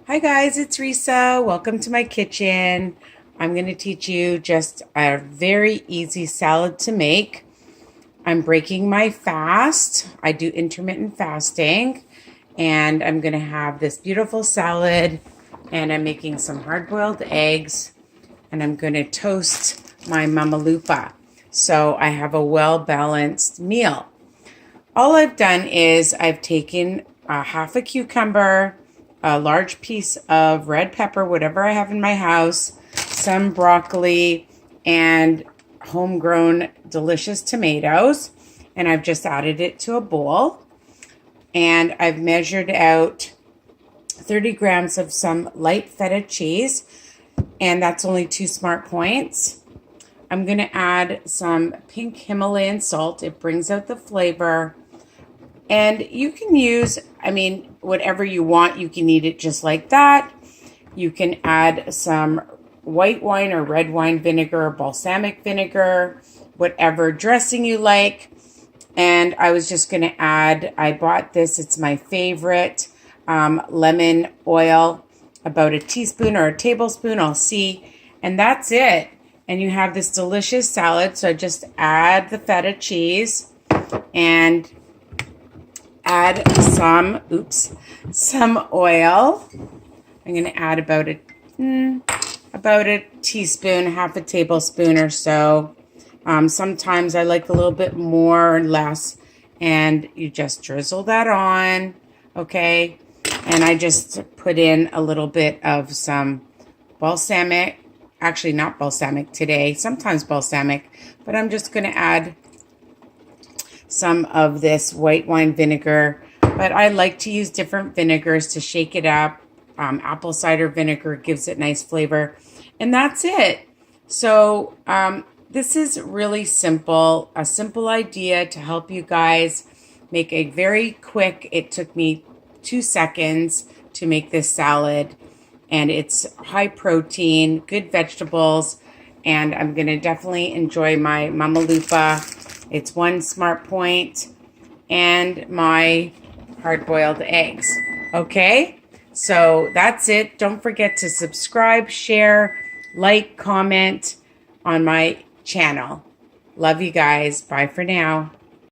Hi guys, it's Risa. Welcome to my kitchen. I'm going to teach you just a very easy salad to make. I'm breaking my fast. I do intermittent fasting, and I'm going to have this beautiful salad, and I'm making some hard-boiled eggs, and I'm going to toast my mamalupa. So I have a well-balanced meal. All I've done is I've taken half a cucumber, a large piece of red pepper, whatever I have in my house, some broccoli, and homegrown delicious tomatoes. And I've just added it to a bowl. And I've measured out 30 grams of some light feta cheese. And that's only 2 smart points. I'm going to add some pink Himalayan salt. It brings out the flavor. And you can use, whatever you want. You can eat it just like that. You can add some white wine or red wine vinegar or balsamic vinegar, whatever dressing you like. And I was just going to add, I bought this, it's my favorite, lemon oil, about a teaspoon or a tablespoon, I'll see. And that's it. And you have this delicious salad. So I just add the feta cheese and add some oil. I'm going to add about a teaspoon, half a tablespoon or so. Sometimes I like a little bit more or less, and you just drizzle that on, okay? And I just put in a little bit of some balsamic, actually not balsamic today, sometimes balsamic, but I'm just going to add some of this white wine vinegar, but I like to use different vinegars to shake it up. Apple cider vinegar gives it nice flavor, and that's it. So this is really simple, a simple idea to help you guys make a very quick, it took me 2 seconds to make this salad, and it's high protein, good vegetables, and I'm going to definitely enjoy my mamalupa. It's 1 smart point and my hard-boiled eggs. Okay, so that's it. Don't forget to subscribe, share, like, comment on my channel. Love you guys. Bye for now.